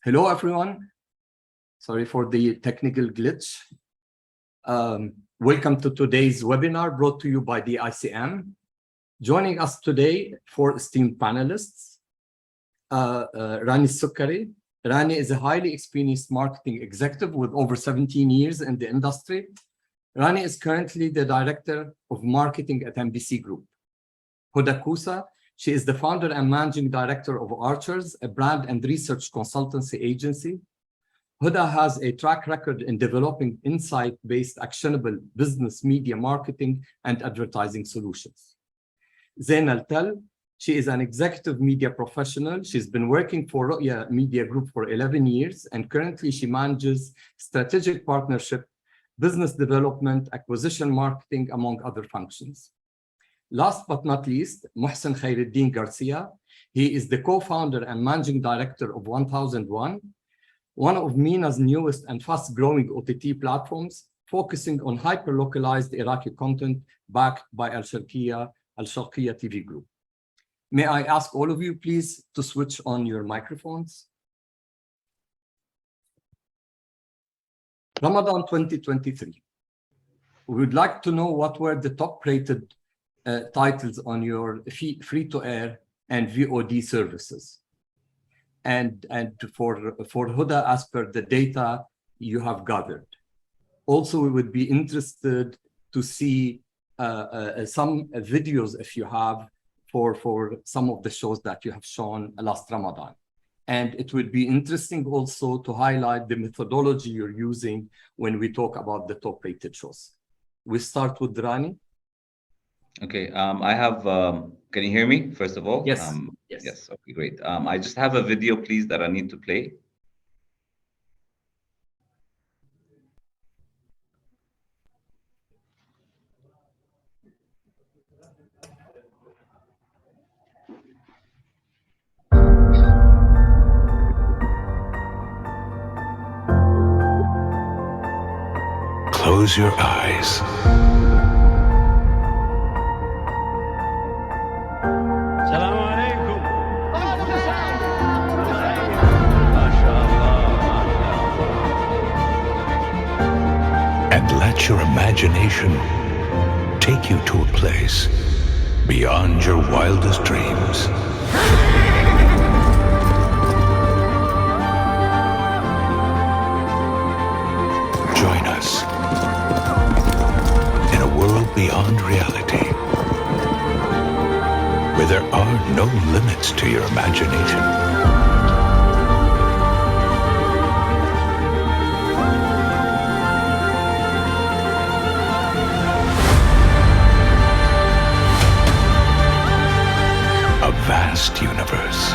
Hello, everyone. Sorry for the technical glitch. Welcome to today's webinar brought to you by the DICM. Joining us today, four esteemed panelists. Rani Sukkari. Rani is a highly experienced marketing executive with over 17 years in the industry. Rani is currently the Director of Marketing at MBC Group. Huda Kusa. She is the founder and managing director of Archers, a brand and research consultancy agency. Huda has a track record in developing insight-based actionable business media marketing and advertising solutions. Zain Al-Tal, she is an executive media professional. She's been working for Ru'ya Media Group for 11 years, and currently she manages strategic partnership, business development, acquisition marketing, among other functions. Last but not least, Mohsen Khairuddin Garcia. He is the co-founder and managing director of 1001, one of MENA's newest and fast-growing OTT platforms, focusing on hyper-localized Iraqi content backed by Al-Sharqiyya TV Group. May I ask all of you, please, to switch on your microphones? Ramadan 2023. We would like to know what were the top-rated titles on your free-to-air and VOD services, and for Huda, as per the data you have gathered. Also, we would be interested to see some videos, if you have, for some of the shows that you have shown last Ramadan. And it would be interesting also to highlight the methodology you're using when we talk about the top-rated shows. We start with Rani. Okay, I have, can you hear me, first of all? Yes. Yes, okay, great. I just have a video, please, that I need to play. Close your eyes. And let your imagination take you to a place beyond your wildest dreams. Join us in a world beyond reality, where there are no limits to your imagination. A vast universe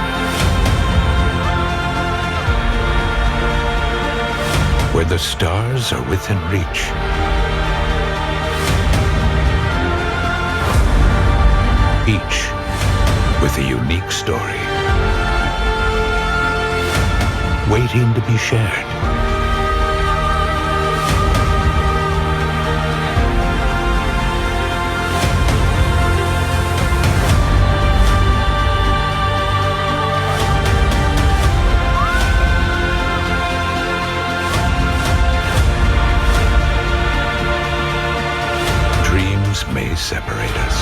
where the stars are within reach, each with a unique story waiting to be shared. May separate us,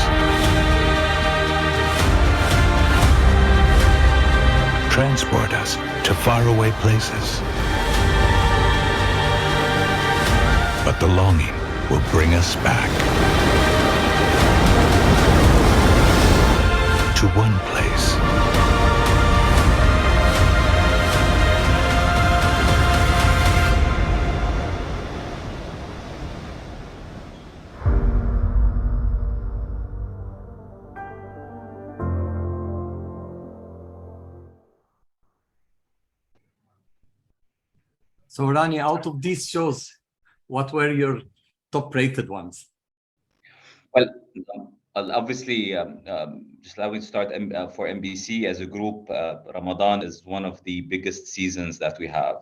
transport us to faraway places, but the longing will bring us back to one place. So Rani, out of these shows, what were your top-rated ones? Well, obviously, just allow me to start for MBC as a group. Ramadan is one of the biggest seasons that we have.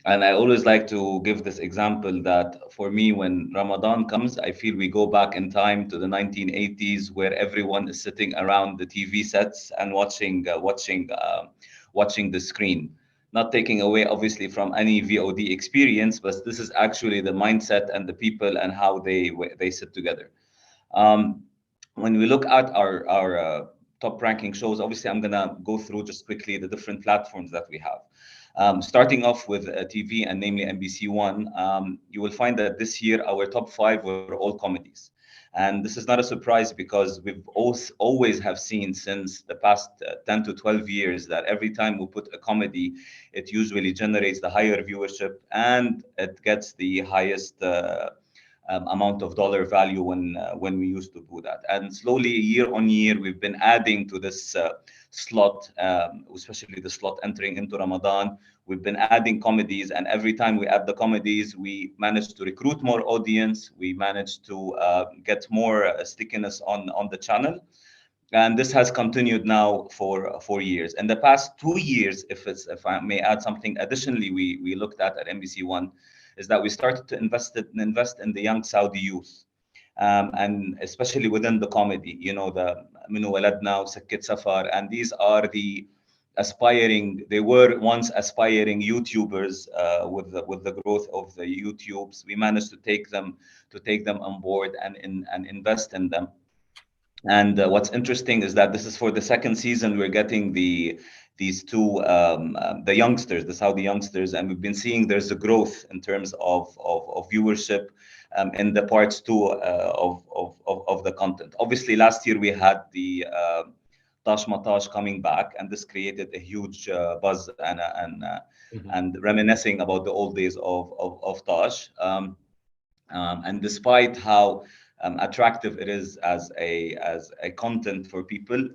And I always like to give this example that for me, when Ramadan comes, I feel we go back in time to the 1980s, where everyone is sitting around the TV sets and watching the screen. not taking away obviously from any VOD experience, but this is actually the mindset and the people and how they sit together. When we look at our top ranking shows, obviously I'm gonna go through just quickly the different platforms that we have. Starting off with TV and namely NBC One, you will find that this year our top 5 were all comedies. And this is not a surprise because we've always have seen since the past 10 to 12 years that every time we put a comedy, it usually generates the higher viewership and it gets the highest amount of dollar value when we used to do that. And slowly, year on year, we've been adding to this slot, especially the slot entering into Ramadan. We've been adding comedies, and every time we add the comedies, we manage to recruit more audience. We manage to get more stickiness on the channel. And this has continued now for 4 years. In the past 2 years, if I may add something additionally, we looked at NBC One, is that we started to invest in the young Saudi youth, and especially within the comedy. You know, the Minu Waladna, Sakkit Safar, and these are the aspiring. They were once aspiring YouTubers. With the growth of the YouTubes, we managed to take them on board and invest in them. And what's interesting is that this is for the second season. We're getting these two the youngsters, the Saudi youngsters, and we've been seeing there's a growth in terms of viewership in the parts 2 of the content. Obviously, last year we had the Tash Matash coming back, and this created a huge buzz and reminiscing about the old days of Tash. And despite how attractive it is as a content for people,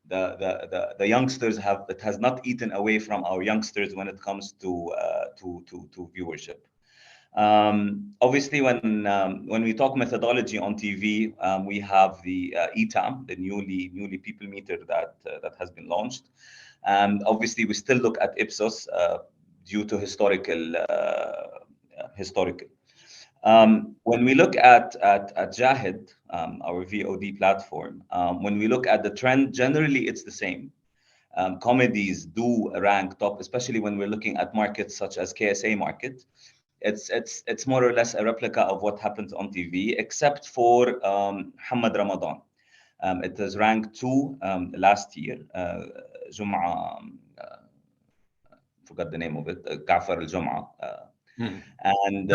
the youngsters it has not eaten away from our youngsters when it comes to viewership. Obviously, when we talk methodology on TV, we have the ETAM, the newly people meter that has been launched, and obviously we still look at Ipsos due to historical. When we look at Jahid, our VOD platform, when we look at the trend, generally it's the same. Comedies do rank top, especially when we're looking at markets such as KSA market. It's more or less a replica of what happens on TV, except for Muhammad Ramadan. It was ranked 2 last year. Jum'a, forgot the name of it. Gafar al-Jum'a. And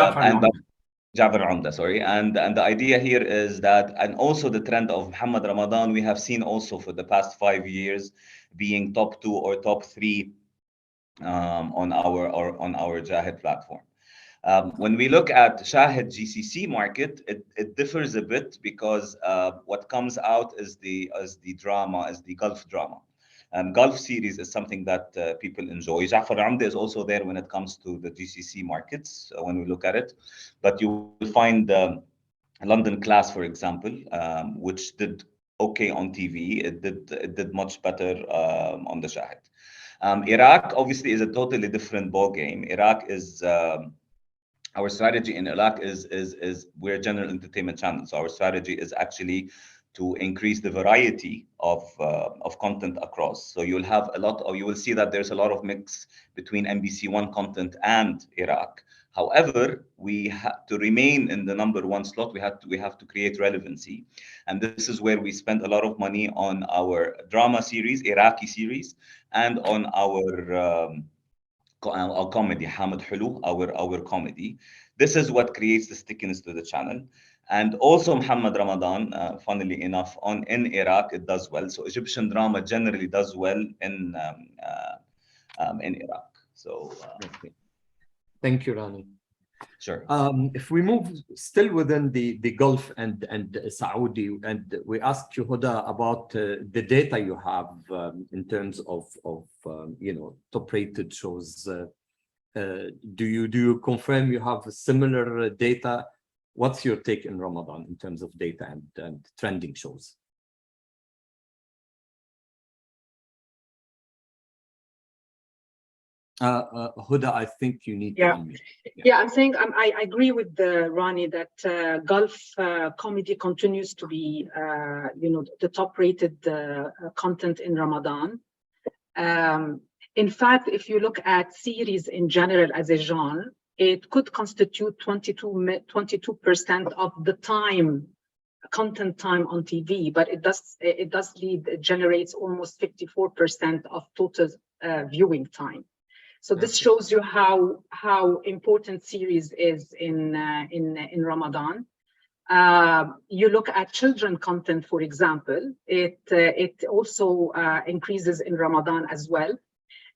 Jafar al-Umda, sorry. And the idea here is that, and also the trend of Muhammad Ramadan, we have seen also for the past 5 years being top 2 or top 3 on our Jahid platform. When we look at Shahid GCC market, it differs a bit because what comes out is the Gulf drama. Gulf series is something that people enjoy. Jafar al-Umda is also there when it comes to the GCC markets when we look at it. But you will find London Class, for example, which did okay on TV. It did much better on the Shahid. Iraq obviously is a totally different ball game. Iraq is our strategy in Iraq is we're a general entertainment channel, so our strategy is actually to increase the variety of content across. So you'll have a lot, or you will see that there's a lot of mix between NBC One content and Iraq. However, we have to remain in the number 1 slot. We have to create relevancy, and this is where we spend a lot of money on our drama series, Iraqi series, and on our comedy, Hamid Hulu, our comedy. This is what creates the stickiness to the channel. And also Muhammad Ramadan, funnily enough, in Iraq, it does well. So Egyptian drama generally does well in Iraq. So thank you, Rani. Sure. If we move still within the Gulf and Saudi, and we asked you, Huda, about the data you have in terms of top-rated shows. Do you confirm you have similar data? What's your take in Ramadan in terms of data and trending shows? Huda, I think you need to unmute. Yeah, I'm saying I agree with Rani that Gulf comedy continues to be, the top-rated content in Ramadan. In fact, if you look at series in general as a genre, it could constitute 22% of the content time on TV, but it generates almost 54% of total viewing time. So this shows you how important series is in Ramadan. You look at children content, for example, it also increases in Ramadan as well.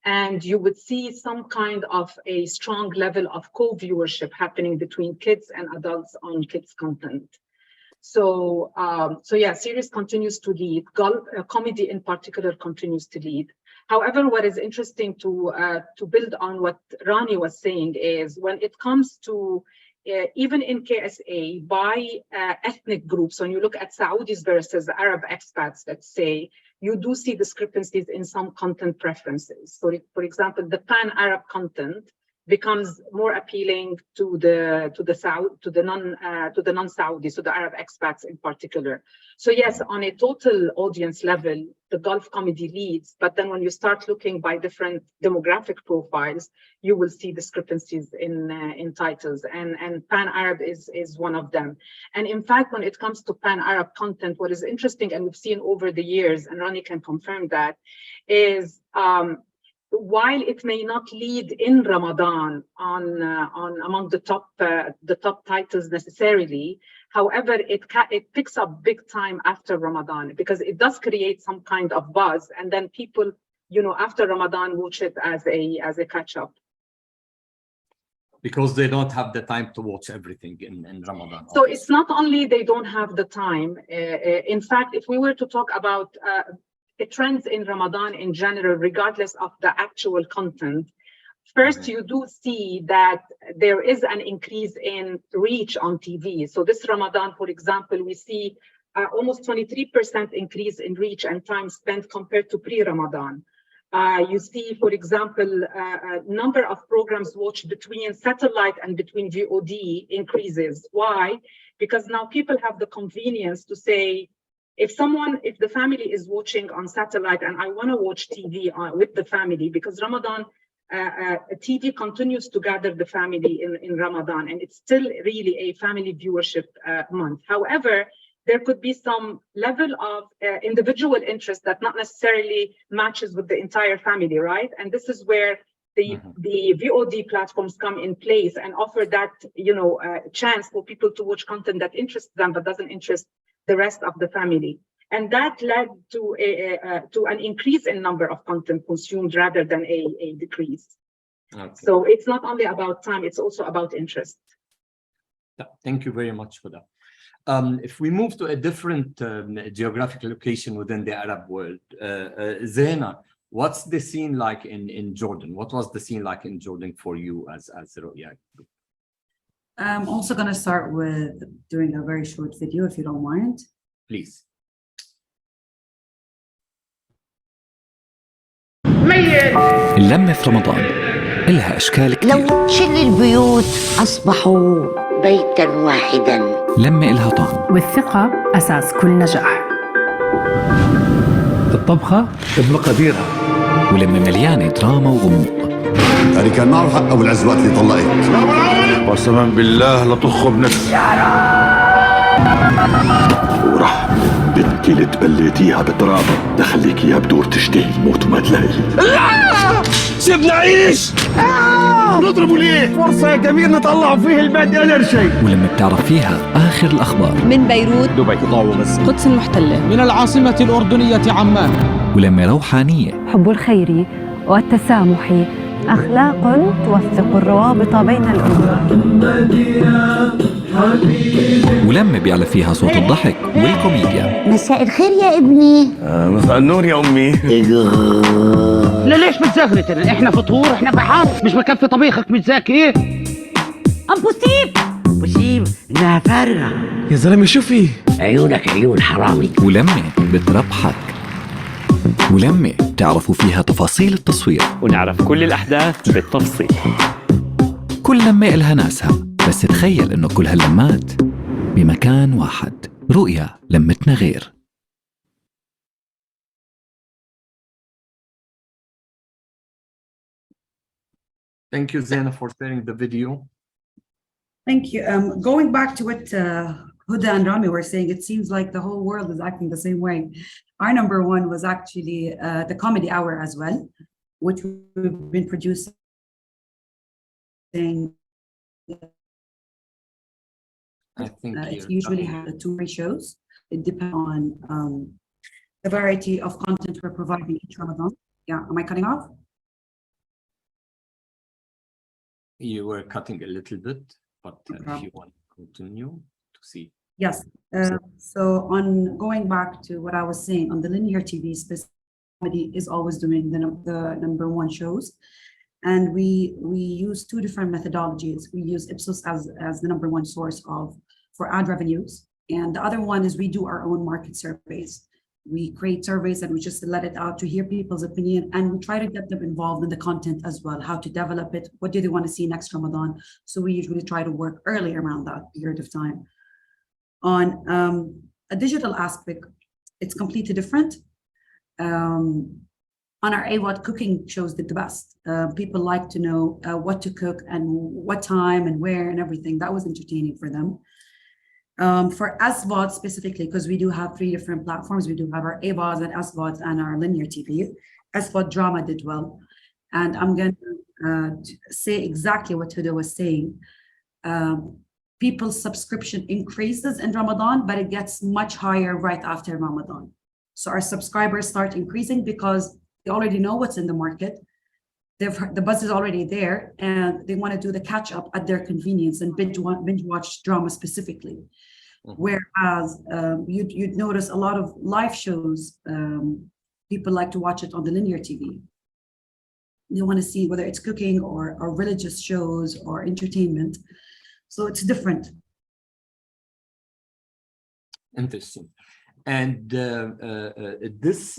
And you would see some kind of a strong level of co-viewership happening between kids and adults on kids content. So yeah, series continues to lead. Comedy in particular continues to lead. However, what is interesting to build on what Rani was saying is when it comes to even in KSA by ethnic groups, when you look at Saudis versus Arab expats, let's say, you do see discrepancies in some content preferences. So, for example, the pan-Arab content becomes more appealing to the non-Saudis, so the Arab expats in particular. So yes, on a total audience level, the Gulf comedy leads, but then when you start looking by different demographic profiles, you will see discrepancies in titles, and pan-Arab is one of them. And in fact, when it comes to pan-Arab content, what is interesting, and we've seen over the years, and Rani can confirm that, is while it may not lead in Ramadan on among the top titles necessarily, however, it picks up big time after Ramadan because it does create some kind of buzz, and then people, after Ramadan, watch it as a catch up. Because they don't have the time to watch everything in Ramadan. So it's not only they don't have the time. In fact, if we were to talk about trends in Ramadan in general, regardless of the actual content, first you do see that there is an increase in reach on TV. So this Ramadan, for example, we see almost 23% increase in reach and time spent compared to pre-Ramadan. You see, for example, a number of programs watched between satellite and between VOD increases. Why? Because now people have the convenience to say, if the family is watching on satellite and I want to watch TV with the family, because Ramadan, TV continues to gather the family in Ramadan, and it's still really a family viewership month. However, there could be some level of individual interest that not necessarily matches with the entire family, right? And this is where the VOD platforms come in place and offer that, chance for people to watch content that interests them but doesn't interest the rest of the family. And that led to an increase in number of content consumed rather than a decrease. Okay. So it's not only about time, it's also about interest. Thank you very much for that. If we move to a different geographic location within the Arab world, Zaina, what's the scene like in Jordan? What was the scene like in Jordan for you as Ru'ya Group? I'm also going to start with doing a very short video, if you don't mind. Please. اللمة في رمضان إلها أشكال كتير. لو شل البيوت أصبحوا بيتا واحدا. لمة إلها طعم، والثقة أساس كل نجاح. الطبخة بمقاديرها، ولمة مليانة دراما وغموض. يعني كان معه حق أبو العزوات اللي طلقك. قسما بالله لطخه بنفسي. وراح بنتي اللي تبليتيها بترابة دخليك اياها بدور تشتهي موت وما تلاقي. لا سيبنا عيش. نضربه ليه؟ فرصة يا كبير نطلعوا فيه البادئ الارشي. ولما بتعرف فيها آخر الأخبار من بيروت، دبي، قطاع وغزة، القدس المحتلة، من العاصمة الأردنية عمان. ولما روحانية، حب الخير والتسامح أخلاق توثق الروابط بين الأمم. ولما بيعلى فيها صوت الضحك والكوميديا. مساء الخير يا ابني. مساء النور يا أمي. لا ليش بتزغرتنا؟ إحنا فطور، إحنا بحار، مش مكفي طبيخك متزاكي. أبو سيب إنها فارغة. يا زلمة شو فيه؟ عيونك عيون حرامي. ولما بتربحك، ولما تعرفوا فيها تفاصيل التصوير ونعرف كل الأحداث بالتفصيل. كل لمة إلها ناسها، بس تخيل إنه كل هاللمات بمكان واحد. رؤيا لمتنا غير. Thank you, Zaina, for sharing the video. Thank you. Going back to what Huda and Rami were saying, it seems like the whole world is acting the same way. Our number one was actually the comedy hour as well, which we've been producing. I think It usually has 2 shows. It depends on the variety of content we're providing each Ramadan. Yeah, am I cutting off? You were cutting a little bit, but if you want to continue to see. Yes. So on going back to what I was saying, on the linear TV space, comedy is always doing the number one shows. And we use 2 different methodologies. We use Ipsos as the number one source for ad revenues. And the other one is we do our own market surveys. We create surveys and we just let it out to hear people's opinion, and we try to get them involved in the content as well, how to develop it, what do they want to see next Ramadan. So we usually try to work early around that period of time. On a digital aspect, it's completely different. On our AWOD, cooking shows did the best. People like to know what to cook and what time and where and everything. That was entertaining for them. For SVOD specifically, because we do have 3 different platforms, we do have our AVODs and SVODs and our linear TV. SVOD drama did well. And I'm going to say exactly what Huda was saying. People's subscription increases in Ramadan, but it gets much higher right after Ramadan. So our subscribers start increasing because they already know what's in the market. The buzz is already there, and they want to do the catch up at their convenience and binge watch drama specifically. Whereas you'd notice a lot of live shows, people like to watch it on the linear TV. They want to see whether it's cooking or religious shows or entertainment. So it's different. Interesting. And this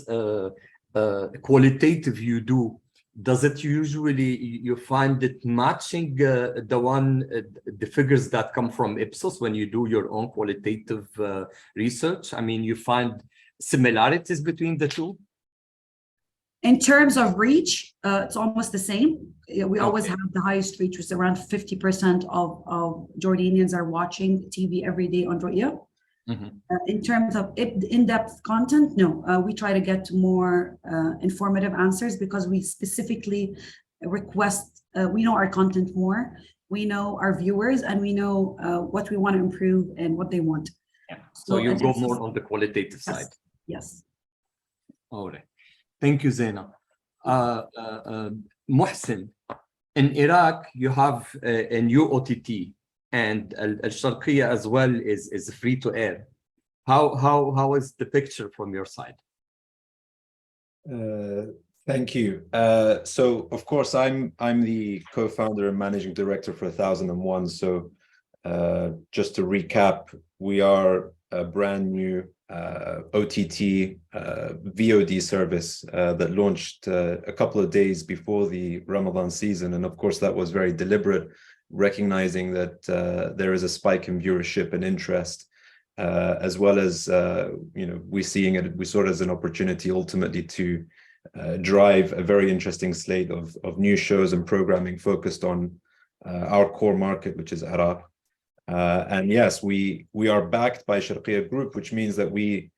qualitative you do, does it usually, you find it matching the figures that come from Ipsos when you do your own qualitative research? I mean, you find similarities between the 2? In terms of reach, it's almost the same. We always have the highest reach, which is around 50% of Jordanians are watching TV every day on Ru'ya. In terms of in-depth content, no, we try to get more informative answers because we specifically request, we know our content more, we know our viewers, and we know what we want to improve and what they want. Yeah. So you go more on the qualitative side. Yes. All right. Thank you, Zaina. Muhsin, in Iraq, you have a new OTT. And Al-Sharqiyya as well is free to air. How is the picture from your side? Thank you. So of course I'm the co-founder and managing director for 1001. So just to recap, we are a brand new OTT VOD service that launched a couple of days before the Ramadan season, and of course that was very deliberate, recognizing that there is a spike in viewership and interest, as well as we saw it as an opportunity ultimately to drive a very interesting slate of new shows and programming focused on our core market, which is Iraq. And yes, we are backed by Sharqiyya Group, which means that we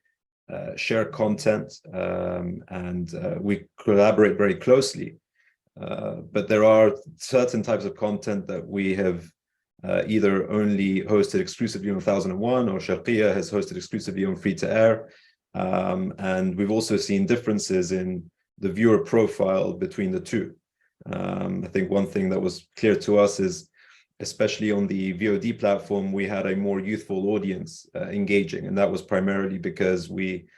share content and we collaborate very closely. But there are certain types of content that we have either only hosted exclusively on 1001 or Sharqiyya has hosted exclusively on free to air. And we've also seen differences in the viewer profile between the 2. I think one thing that was clear to us is, especially on the VOD platform, we had a more youthful audience engaging. And that was primarily because we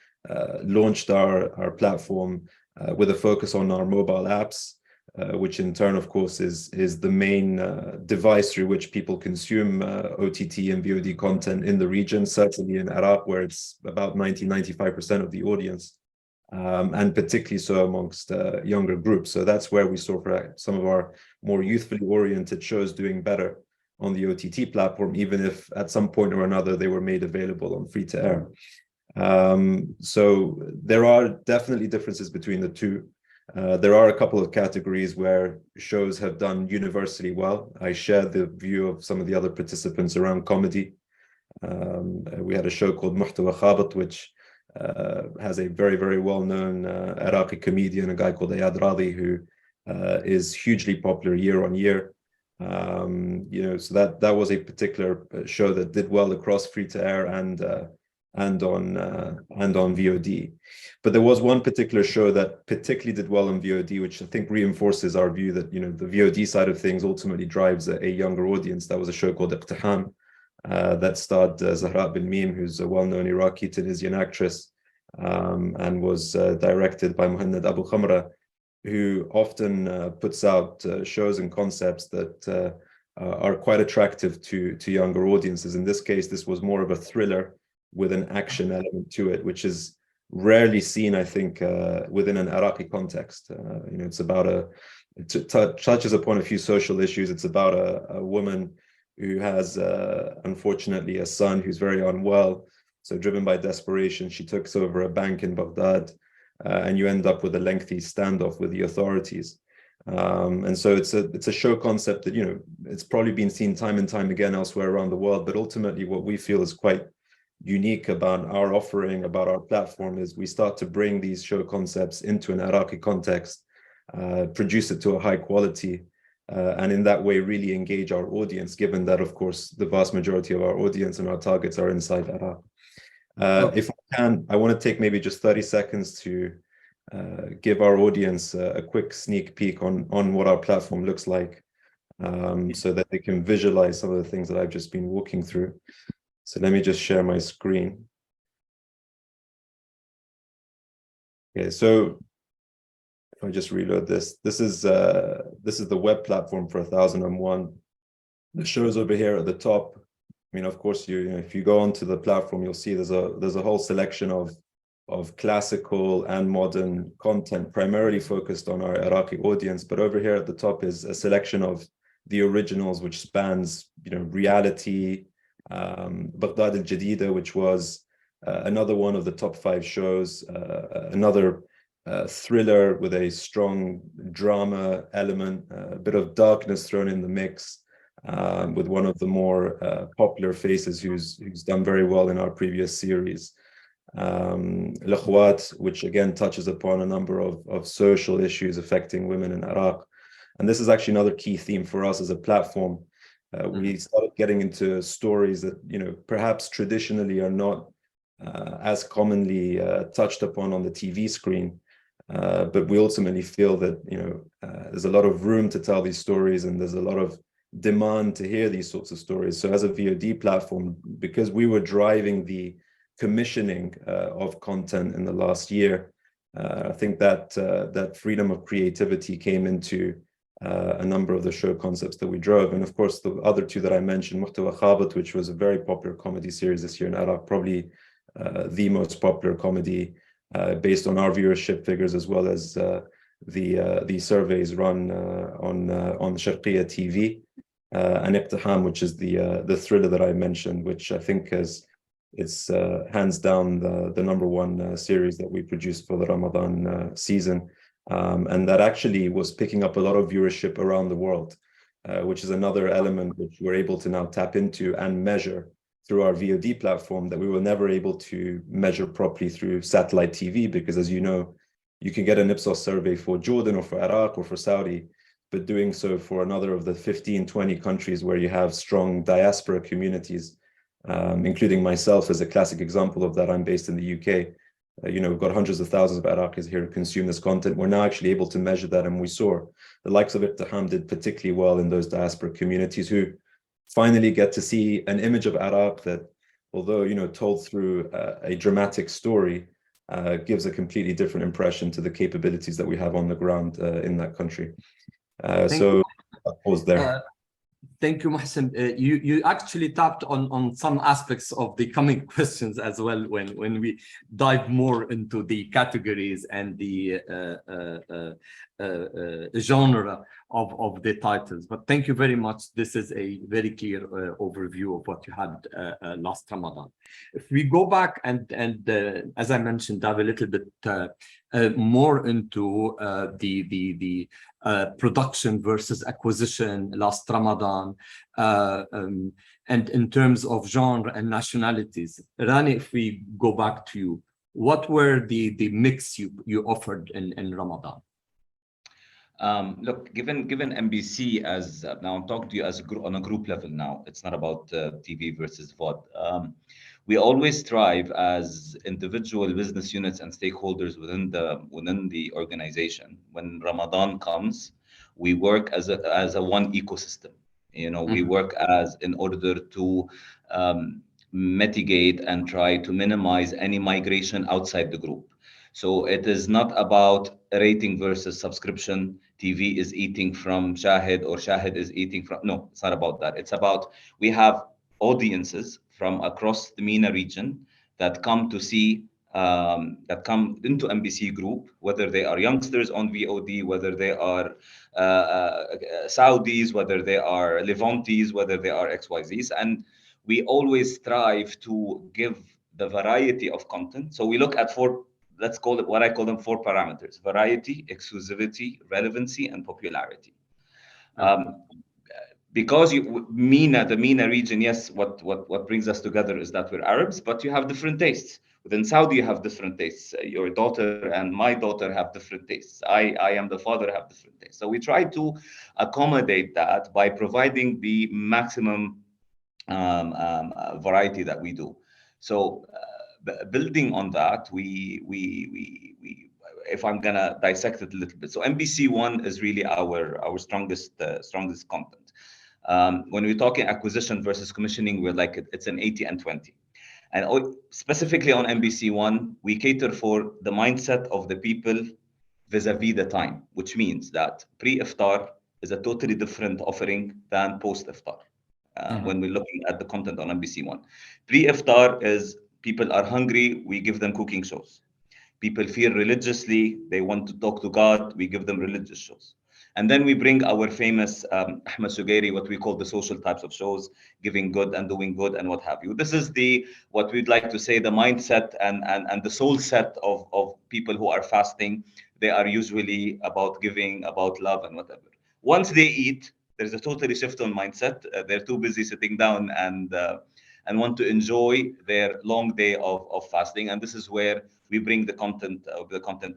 launched our platform with a focus on our mobile apps, which in turn, of course, is the main device through which people consume OTT and VOD content in the region, certainly in Iraq, where it's about 90–95% of the audience, and particularly so amongst younger groups. So that's where we saw some of our more youthfully oriented shows doing better on the OTT platform, even if at some point or another they were made available on free to air. So there are definitely differences between the 2. There are a couple of categories where shows have done universally well. I share the view of some of the other participants around comedy. We had a show called Muhtawa Khabat, which has a very, very well-known Iraqi comedian, a guy called Ayad Radi, who is hugely popular year on year. So that was a particular show that did well across free-to-air and on VOD. But there was one particular show that particularly did well on VOD, which I think reinforces our view that the VOD side of things ultimately drives a younger audience. That was a show called Iqtiham that starred Zahra Bilmim, who's a well-known Iraqi Tunisian actress, and was directed by Muhannad Abu Khamra, who often puts out shows and concepts that are quite attractive to younger audiences. In this case, this was more of a thriller with an action element to it, which is rarely seen, I think, within an Iraqi context. It's about it touches upon a few social issues. It's about a woman who has, unfortunately, a son who's very unwell. So driven by desperation, she takes over a bank in Baghdad, and you end up with a lengthy standoff with the authorities. And so it's a show concept that, it's probably been seen time and time again elsewhere around the world, but ultimately what we feel is quite unique about our offering, about our platform, is we start to bring these show concepts into an Iraqi context, produce it to a high quality, and in that way really engage our audience, given that, of course, the vast majority of our audience and our targets are inside Iraq. If I can, I want to take maybe just 30 seconds to give our audience a quick sneak peek on what our platform looks like, so that they can visualize some of the things that I've just been walking through. So let me just share my screen. Okay, so if I just reload this, this is the web platform for 1001. The shows over here at the top. I mean, of course, if you go onto the platform, you'll see there's a whole selection of classical and modern content, primarily focused on our Iraqi audience. But over here at the top is a selection of the originals, which spans, reality, Baghdad al-Jadida, which was another one of the top 5 shows, another thriller with a strong drama element, a bit of darkness thrown in the mix, with one of the more popular faces who's done very well in our previous series. L'Akhwat, which again touches upon a number of social issues affecting women in Iraq. And this is actually another key theme for us as a platform. We started getting into stories that, perhaps traditionally are not as commonly touched upon on the TV screen. But we ultimately feel that, there's a lot of room to tell these stories, and there's a lot of demand to hear these sorts of stories. So as a VOD platform, because we were driving the commissioning of content in the last year, I think that freedom of creativity came into a number of the show concepts that we drove. And of course, the other two that I mentioned, Muhtawa Khabat, which was a very popular comedy series this year in Iraq, probably the most popular comedy based on our viewership figures, as well as the surveys run on Sharqiya TV, and Iqtiham, which is the thriller that I mentioned, which I think it's hands down the #1 series that we produced for the Ramadan season. And that actually was picking up a lot of viewership around the world, which is another element which we're able to now tap into and measure through our VOD platform that we were never able to measure properly through satellite TV, because as you know, you can get an Ipsos survey for Jordan or for Iraq or for Saudi, but doing so for another of the 15, 20 countries where you have strong diaspora communities, including myself as a classic example of that. I'm based in the UK. We've got hundreds of thousands of Iraqis here who consume this content. We're now actually able to measure that, and we saw the likes of Iqtiham did particularly well in those diaspora communities, who finally get to see an image of Iraq that, although told through a dramatic story, gives a completely different impression to the capabilities that we have on the ground in that country. So I'll pause there. Thank you, Mohsen. You actually tapped on some aspects of the coming questions as well when we dive more into the categories and the genre of the titles. But thank you very much. This is a very clear overview of what you had last Ramadan. If we go back and as I mentioned, dive a little bit more into the production versus acquisition last Ramadan, and in terms of genre and nationalities. Rani, if we go back to you, what were the mix you offered in Ramadan? Look, given MBC as now I'm talking to you as a group on a group level now. It's not about TV versus VOD. We always strive as individual business units and stakeholders within the organization. When Ramadan comes, we work as a one ecosystem. We work as in order to mitigate and try to minimize any migration outside the group. So it is not about rating versus subscription. TV is eating from Shahid or Shahid is eating from... No, it's not about that. It's about we have audiences from across the MENA region that come to see, that come into MBC Group, whether they are youngsters on VOD, whether they are Saudis, whether they are Levantes, whether they are XYZs. And we always strive to give the variety of content. So we look at four, let's call it what I call them 4 parameters: variety, exclusivity, relevancy, and popularity. Because the MENA region, yes, what brings us together is that we're Arabs, but you have different tastes. Within Saudi, you have different tastes. Your daughter and my daughter have different tastes. I am the father, have different tastes. So we try to accommodate that by providing the maximum variety that we do. So building on that, we if I'm gonna dissect it a little bit, so MBC One is really our strongest content. When we're talking acquisition versus commissioning, we're like it's an 80 and 20. And specifically on MBC One, we cater for the mindset of the people vis-a-vis the time, which means that pre-iftar is a totally different offering than post-iftar. When we're looking at the content on MBC One, pre-iftar is people are hungry, we give them cooking shows. People feel religiously, they want to talk to God, we give them religious shows. And then we bring our famous Ahmed Sugairi, what we call the social types of shows, giving good and doing good and what have you. This is what we'd like to say, the mindset and the soul set of people who are fasting. They are usually about giving, about love and whatever. Once they eat, there's a totally shift on mindset. They're too busy sitting down and want to enjoy their long day of fasting. And this is where we bring the content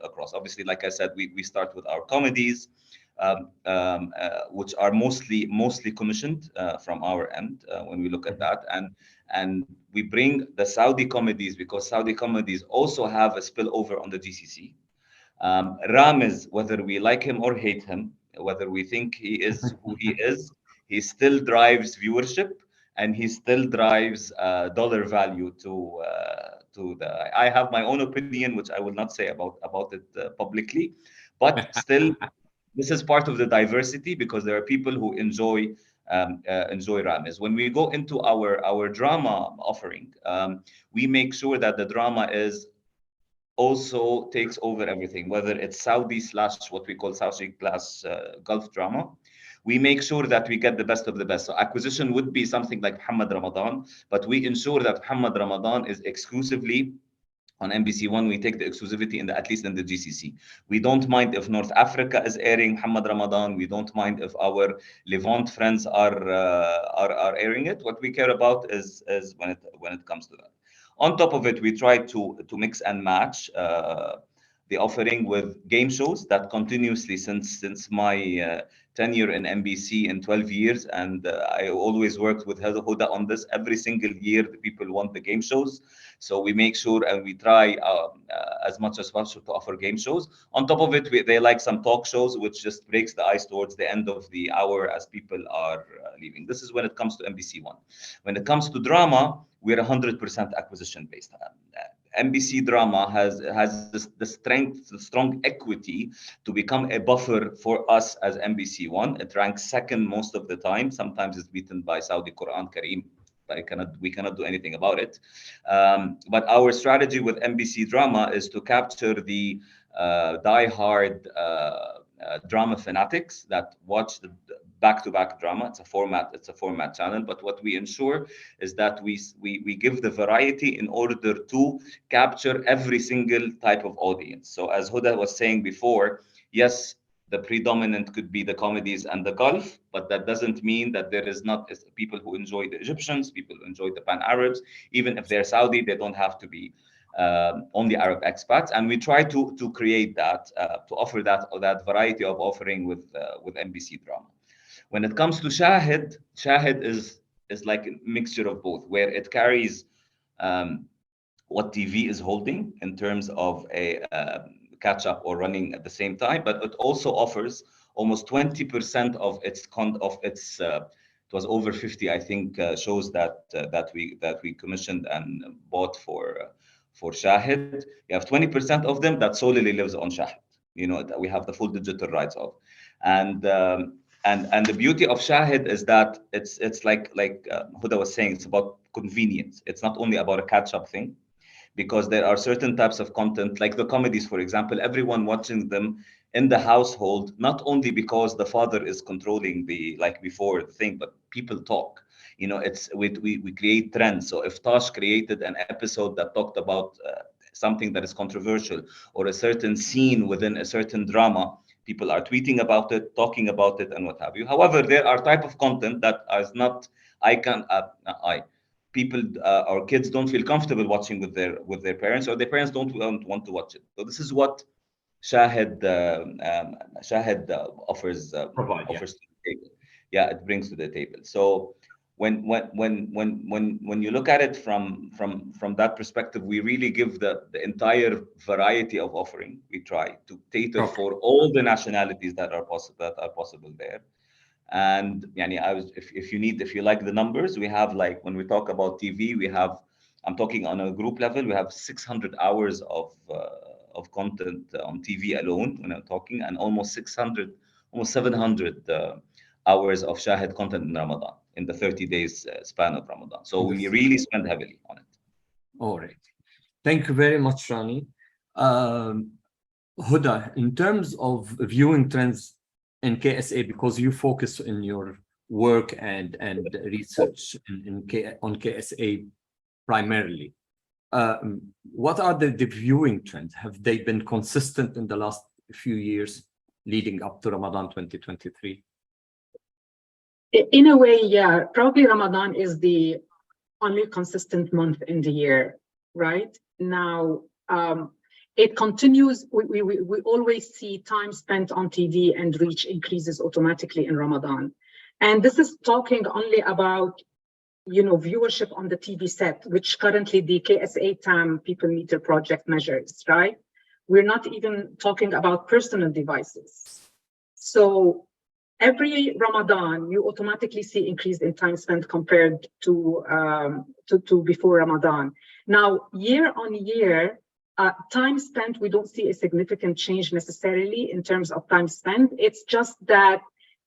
across. Obviously, like I said, we start with our comedies, which are mostly commissioned from our end when we look at that. And we bring the Saudi comedies because Saudi comedies also have a spillover on the GCC. Ramiz, whether we like him or hate him, whether we think he is who he is, he still drives viewership and he still drives dollar value to the... I have my own opinion, which I will not say about it publicly, but still, this is part of the diversity because there are people who enjoy Ramiz. When we go into our drama offering, we make sure that the drama also takes over everything, whether it's Saudi / what we call Saudi class Gulf drama. We make sure that we get the best of the best. So acquisition would be something like Muhammad Ramadan, but we ensure that Muhammad Ramadan is exclusively on MBC One. We take the exclusivity at least in the GCC. We don't mind if North Africa is airing Muhammad Ramadan. We don't mind if our Levant friends are airing it. What we care about is when it comes to that. On top of it, we try to mix and match the offering with game shows that continuously since my tenure in MBC in 12 years. And I always worked with Huda on this. Every single year, the people want the game shows. So we make sure and we try as much as possible to offer game shows. On top of it, they like some talk shows, which just breaks the ice towards the end of the hour as people are leaving. This is when it comes to MBC One. When it comes to drama, we're 100% acquisition based. MBC drama has the strong equity to become a buffer for us as MBC One. It ranks second most of the time. Sometimes it's beaten by Saudi Quran Kareem. We cannot do anything about it. But our strategy with MBC drama is to capture the die-hard drama fanatics that watch the back-to-back drama. It's a format channel, but what we ensure is that we give the variety in order to capture every single type of audience. So as Huda was saying before, yes, the predominant could be the comedies and the Gulf, but that doesn't mean that there is not people who enjoy the Egyptians, people who enjoy the Pan-Arabs. Even if they're Saudi, they don't have to be only Arab expats. And we try to create that, to offer that variety of offering with NBC drama. When it comes to Shahid, Shahid is like a mixture of both, where it carries what TV is holding in terms of a catch up or running at the same time, but it also offers almost 20% of its it was over 50, I think, shows that we commissioned and bought for Shahid. We have 20% of them that solely lives on Shahid. You know, that we have the full digital rights of, and the beauty of Shahid is that it's like Huda was saying, it's about convenience. It's not only about a catch up thing, because there are certain types of content, like the comedies, for example, everyone watching them in the household, not only because the father is controlling like before the thing, but people talk. You know, we create trends. So if Tosh created an episode that talked about something that is controversial or a certain scene within a certain drama, people are tweeting about it, talking about it, and what have you. However, there are type of content that is not, people or kids don't feel comfortable watching with their parents, or their parents don't want to watch it. So this is what Shahid offers to the table. Yeah, it brings to the table. So when you look at it from that perspective, we really give the entire variety of offering. We try to cater for all the nationalities that are possible there. And if you like the numbers, we have, like, when we talk about TV, I'm talking on a group level, we have 600 hours of content on TV alone when I'm talking, and almost 700 hours of Shahid content in Ramadan, in the 30 days span of Ramadan. So we really spend heavily on it. All right. Thank you very much, Rani. Huda, in terms of viewing trends in KSA, because you focus in your work and research on KSA primarily, what are the viewing trends? Have they been consistent in the last few years leading up to Ramadan 2023? In a way, yeah. Probably Ramadan is the only consistent month in the year, right? Now, it continues. We always see time spent on TV and reach increases automatically in Ramadan. And this is talking only about, viewership on the TV set, which currently the KSA TAM People Meter Project measures, right? We're not even talking about personal devices. So every Ramadan, you automatically see increase in time spent compared to before Ramadan. Now, year on year, time spent, we don't see a significant change necessarily in terms of time spent. It's just that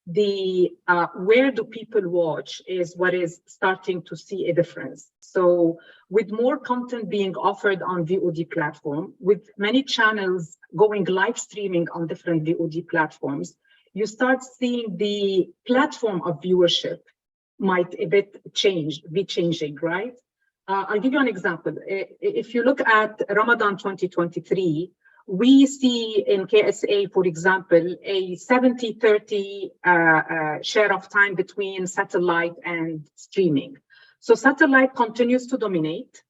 the where do people watch is what is starting to see a difference. So with more content being offered on VOD platform, with many channels going live streaming on different VOD platforms, you start seeing the platform of viewership might be changing, right? I'll give you an example. If you look at Ramadan 2023, we see in KSA, for example, a 70-30 share of time between satellite and streaming. So satellite continues to dominate,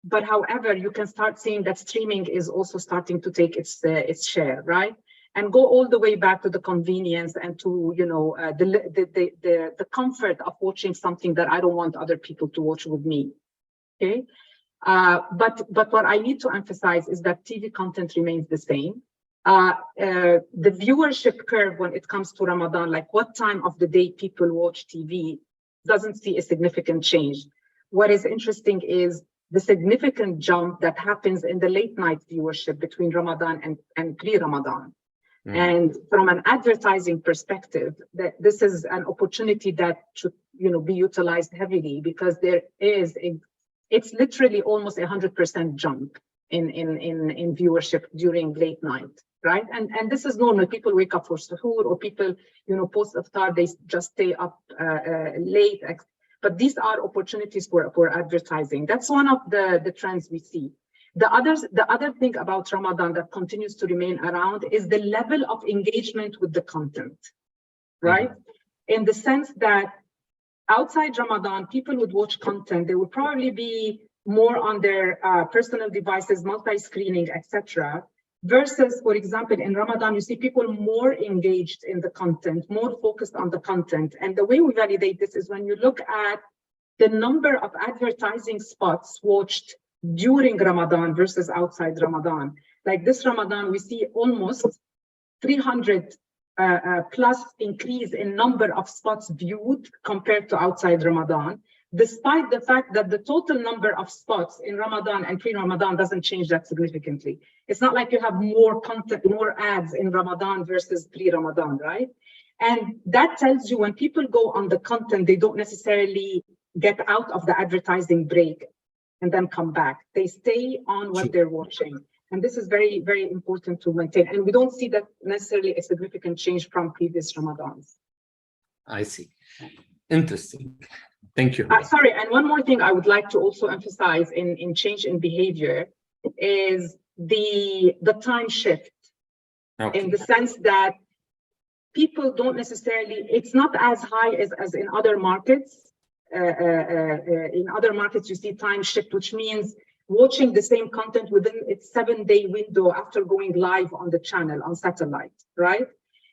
but however, you can start seeing that streaming is also starting to take its share, right? And go all the way back to the convenience and to the comfort of watching something that I don't want other people to watch with me. Okay, but what I need to emphasize is that TV content remains the same. The viewership curve when it comes to Ramadan, like what time of the day people watch TV, doesn't see a significant change. What is interesting is the significant jump that happens in the late night viewership between Ramadan and pre-Ramadan. And from an advertising perspective, this is an opportunity that should be utilized heavily, because it's literally almost 100% jump in viewership during late night right? And this is normal. People wake up for suhoor, or people, post iftar, they just stay up late. But these are opportunities for advertising. That's one of the trends we see. The other thing about Ramadan that continues to remain around is the level of engagement with the content, right? In the sense that outside Ramadan, people would watch content. They would probably be more on their personal devices, multi-screening, etc. Versus, for example, in Ramadan, you see people more engaged in the content, more focused on the content. And the way we validate this is when you look at the number of advertising spots watched during Ramadan versus outside Ramadan. Like this Ramadan, we see almost 300 plus increase in number of spots viewed compared to outside Ramadan, despite the fact that the total number of spots in Ramadan and pre-Ramadan doesn't change that significantly. It's not like you have more content, more ads in Ramadan versus pre-Ramadan, right? And that tells you when people go on the content, they don't necessarily get out of the advertising break and then come back. They stay on what they're watching. And this is very, very important to maintain. And we don't see that necessarily a significant change from previous Ramadans. I see. Interesting. Thank you. Sorry, and one more thing I would like to also emphasize in change in behavior is the time shift. Okay. In the sense that people don't necessarily, it's not as high as in other markets. In other markets, you see time shift, which means watching the same content within its 7-day window after going live on the channel on satellite, right?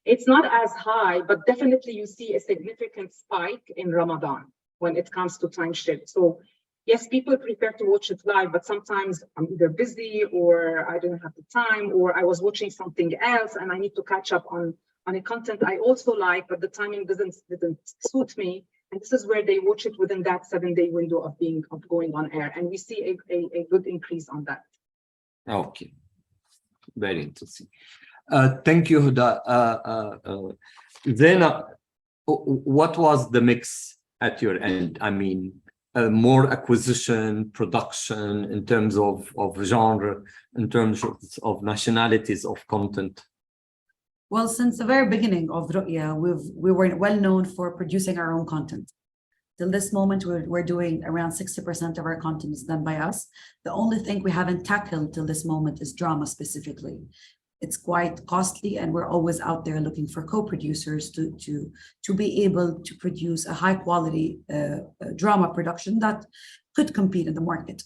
It's not as high, but definitely you see a significant spike in Ramadan when it comes to time shift. So yes, people prefer to watch it live, but sometimes I'm either busy or I didn't have the time, or I was watching something else and I need to catch up on a content I also like, but the timing didn't suit me. And this is where they watch it within that 7-day window of going on air. And we see a good increase on that. Okay. Very interesting. Thank you, Huda. Then what was the mix at your end? I mean, more acquisition, production in terms of genre, in terms of nationalities of content? Well, since the very beginning of Ru'ya, we were well known for producing our own content. Till this moment, we're doing around 60% of our content is done by us. The only thing we haven't tackled till this moment is drama specifically. It's quite costly, and we're always out there looking for co-producers to be able to produce a high quality drama production that could compete in the market.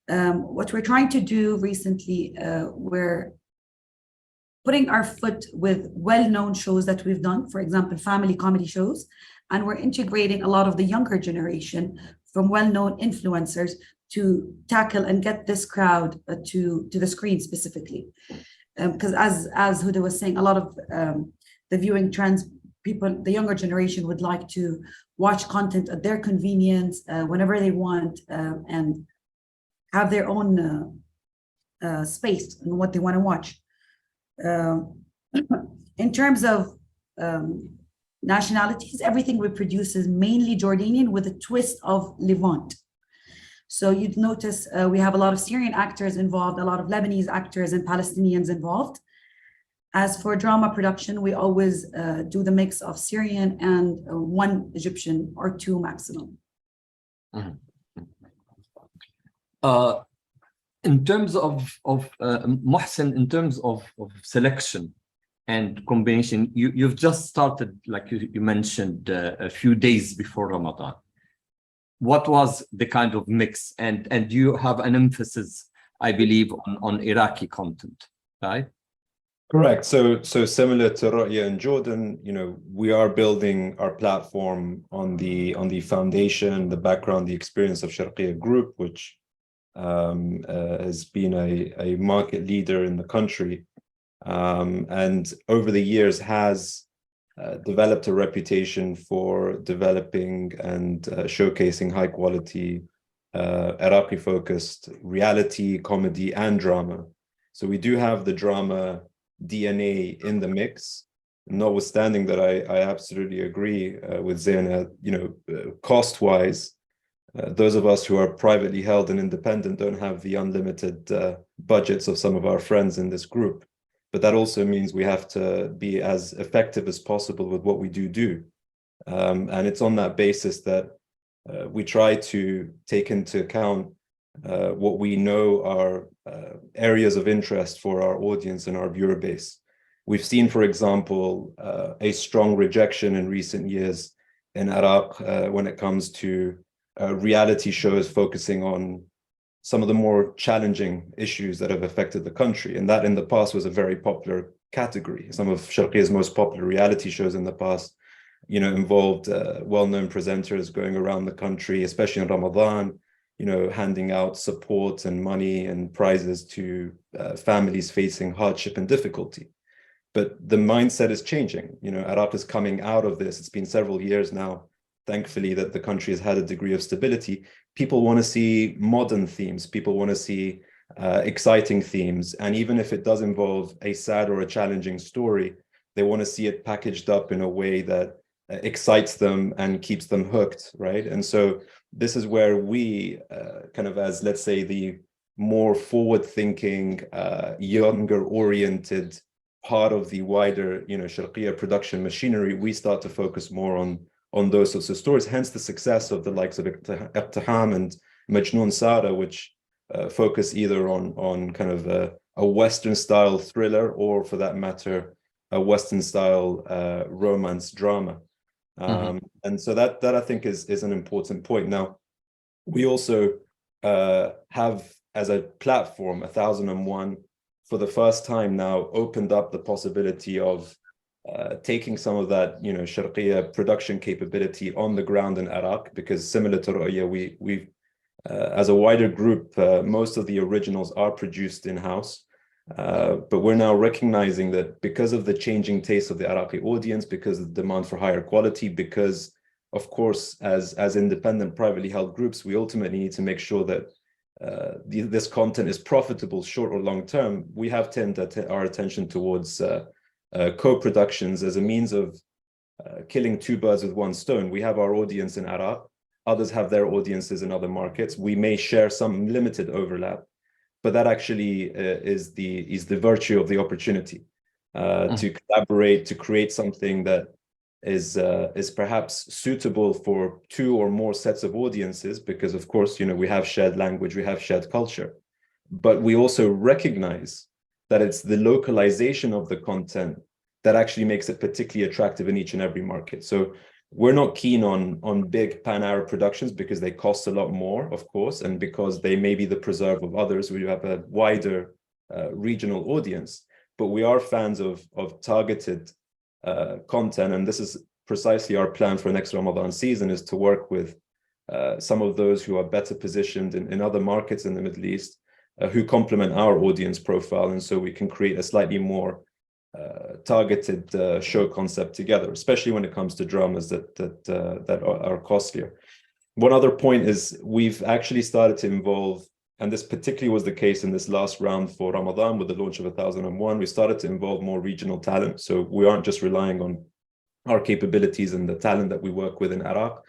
What we're trying to do recently, we're putting our foot with well-known shows that we've done, for example, family comedy shows, and we're integrating a lot of the younger generation from well-known influencers to tackle and get this crowd to the screen specifically. Because as Huda was saying, a lot of the viewing trends, the younger generation would like to watch content at their convenience, whenever they want, and have their own space and what they want to watch. In terms of nationalities, everything we produce is mainly Jordanian with a twist of Levant. So you'd notice we have a lot of Syrian actors involved, a lot of Lebanese actors and Palestinians involved. As for drama production, we always do the mix of Syrian and one Egyptian or two maximum. Mm-hmm. In terms of Mohsen, in terms of selection and combination, you've just started, like you mentioned, a few days before Ramadan. What was the kind of mix? And you have an emphasis, I believe, on Iraqi content, right? Correct. So similar to Ru'ya in Jordan, we are building our platform on the foundation, the background, the experience of Sharqiyya Group, which has been a market leader in the country, and over the years has developed a reputation for developing and showcasing high quality Iraqi focused reality, comedy and drama. So we do have the drama DNA in the mix, notwithstanding that I absolutely agree with Zaina, cost wise, those of us who are privately held and independent don't have the unlimited budgets of some of our friends in this group. but that also means we have to be as effective as possible with what we do. And it's on that basis that we try to take into account what we know are areas of interest for our audience and our viewer base. We've seen, for example, a strong rejection in recent years in Iraq when it comes to reality shows focusing on some of the more challenging issues that have affected the country. And that in the past was a very popular category. Some of Sharqiya's most popular reality shows in the past, you know, involved well-known presenters going around the country, especially in Ramadan, you know, handing out support and money and prizes to families facing hardship and difficulty. But the mindset is changing. You know, Iraq is coming out of this. It's been several years now, thankfully, that the country has had a degree of stability. People want to see modern themes. People want to see exciting themes. And even if it does involve a sad or a challenging story, they want to see it packaged up in a way that excites them and keeps them hooked, right? And so this is where we kind of, as let's say the more forward-thinking, younger-oriented part of the wider, you know, Sharqiya production machinery, we start to focus more on those sorts of stories. Hence the success of the likes of Iqtiham and Majnoon Sara, which focus either on kind of a Western-style thriller, or for that matter, a Western-style romance drama. And so that I think is an important point. Now, we also have as a platform 1001 for the first time now opened up the possibility of taking some of that, you know, Sharqiya production capability on the ground in Iraq, because similar to Ru'ya, we've as a wider group, most of the originals are produced in-house. But we're now recognizing that because of the changing taste of the Iraqi audience, because of the demand for higher quality, because of course, as independent privately held groups, we ultimately need to make sure that this content is profitable short or long term. We have turned our attention towards co-productions as a means of killing two birds with one stone. We have our audience in Iraq, others have their audiences in other markets. We may share some limited overlap, but that actually is the virtue of the opportunity to collaborate, to create something that is perhaps suitable for two or more sets of audiences, because of course, you know, we have shared language, we have shared culture, but we also recognize that it's the localization of the content that actually makes it particularly attractive in each and every market. So we're not keen on big pan-Arab productions because they cost a lot more, of course, and because they may be the preserve of others. We have a wider regional audience, but we are fans of targeted content, and this is precisely our plan for next Ramadan season, is to work with some of those who are better positioned in other markets in the Middle East, who complement our audience profile, and so we can create a slightly more targeted show concept together, especially when it comes to dramas that are costlier. One other point is we've actually started to involve, and this particularly was the case in this last round for Ramadan with the launch of 1001, we started to involve more regional talent. So we aren't just relying on our capabilities and the talent that we work with in Iraq.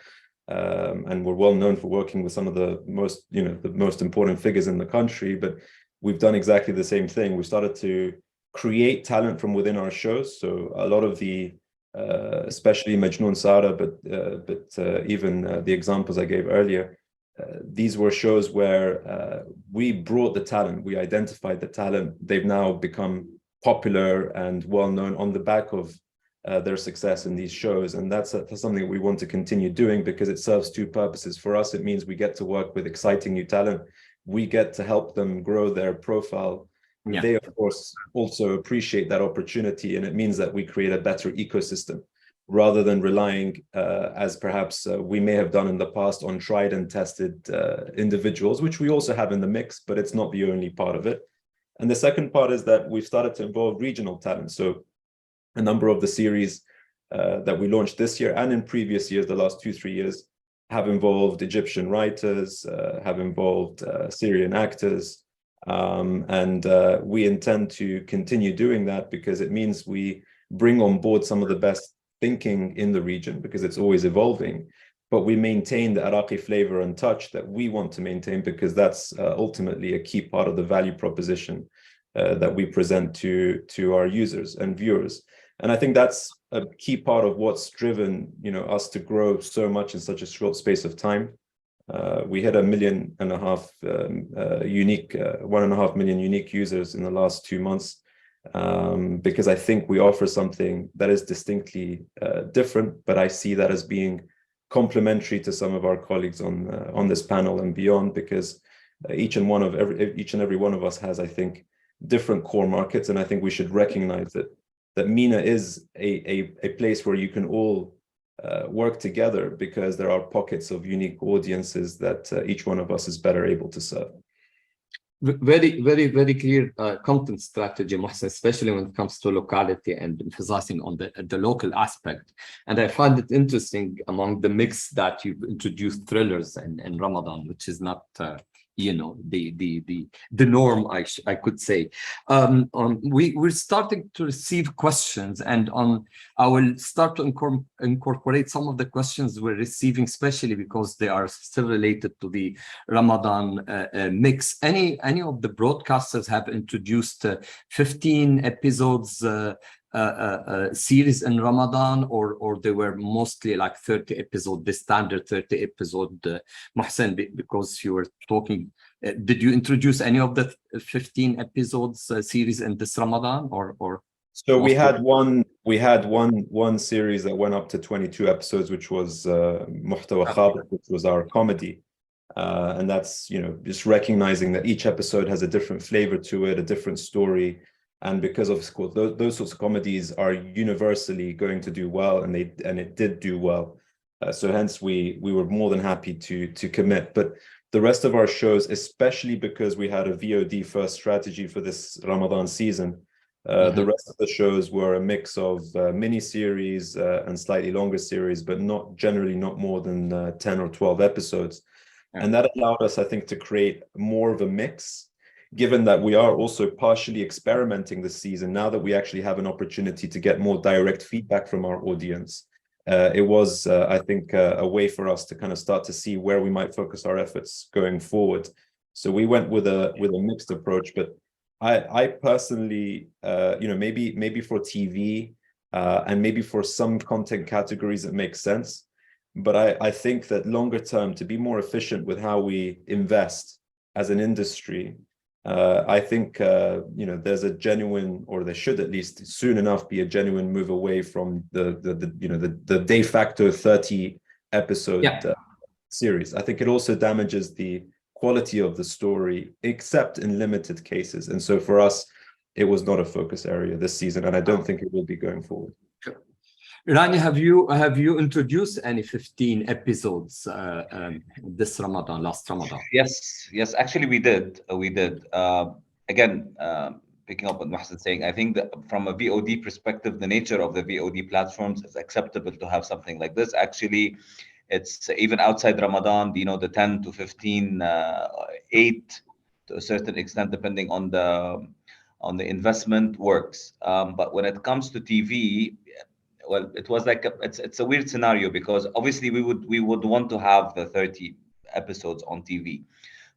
And we're well known for working with some of the most important figures in the country, but we've done exactly the same thing. We started to create talent from within our shows. So a lot of the, especially Majnoon Sara, but even the examples I gave earlier, these were shows where we brought the talent, we identified the talent. They've now become popular and well known on the back of their success in these shows. And that's something we want to continue doing because it serves two purposes. For us, it means we get to work with exciting new talent. We get to help them grow their profile. Yeah. They, of course, also appreciate that opportunity. And it means that we create a better ecosystem rather than relying, as perhaps we may have done in the past, on tried and tested individuals, which we also have in the mix, but it's not the only part of it. And the second part is that we've started to involve regional talent. So a number of the series that we launched this year and in previous years, the last 2-3 years, have involved Egyptian writers, have involved Syrian actors. And we intend to continue doing that because it means we bring on board some of the best thinking in the region because it's always evolving, but we maintain the Iraqi flavor and touch that we want to maintain because that's ultimately a key part of the value proposition that we present to our users and viewers. And I think that's a key part of what's driven, you know, us to grow so much in such a short space of time. We hit 1.5 million unique, 1.5 million unique users in the last 2 months, because I think we offer something that is distinctly different, but I see that as being complementary to some of our colleagues on this panel and beyond, because each and every one of us has, I think, different core markets, and I think we should recognize that MENA is a place where you can all work together, because there are pockets of unique audiences that each one of us is better able to serve. Very, very, very clear content strategy, Mohsen, especially when it comes to locality and emphasizing on the local aspect. And I find it interesting among the mix that you've introduced thrillers in Ramadan, which is not you know, the norm, I could say. We're starting to receive questions, and I will start to incorporate some of the questions we're receiving, especially because they are still related to the Ramadan mix. Any of the broadcasters have introduced 15 episodes series in Ramadan, or they were mostly like 30 episode, the standard 30 episode? Mohsen, because you were talking, did you introduce any of the 15 episodes series in this Ramadan, or? So we had one series that went up to 22 episodes, which was Muhtawa Khabit, which was our comedy. And that's, you know, just recognizing that each episode has a different flavor to it, a different story. And because of those sorts of comedies are universally going to do well, and it did do well. So hence we were more than happy to commit. But the rest of our shows, especially because we had a VOD first strategy for this Ramadan season, the rest of the shows were a mix of mini-series and slightly longer series, but generally not more than 10 or 12 episodes. And that allowed us, I think, to create more of a mix, given that we are also partially experimenting this season. Now that we actually have an opportunity to get more direct feedback from our audience, it was, I think, a way for us to kind of start to see where we might focus our efforts going forward. So we went with a mixed approach, but I personally, you know, maybe for TV and maybe for some content categories that make sense. But I think that longer term, to be more efficient with how we invest as an industry, I think, you know, there's a genuine, or there should at least soon enough be a genuine move away from the de facto 30 episode series. I think it also damages the quality of the story, except in limited cases. And so for us, it was not a focus area this season, and I don't think it will be going forward. Rani, have you introduced any 15 episodes this Ramadan, last Ramadan? Yes, actually we did. Again, picking up what Mohsen saying, I think that from a VOD perspective, the nature of the VOD platforms is acceptable to have something like this. Actually, it's even outside Ramadan, you know, the 10 to 15, 8 to a certain extent, depending on the investment works. But when it comes to TV, well, it was like it's a weird scenario, because obviously we would want to have the 30 episodes on TV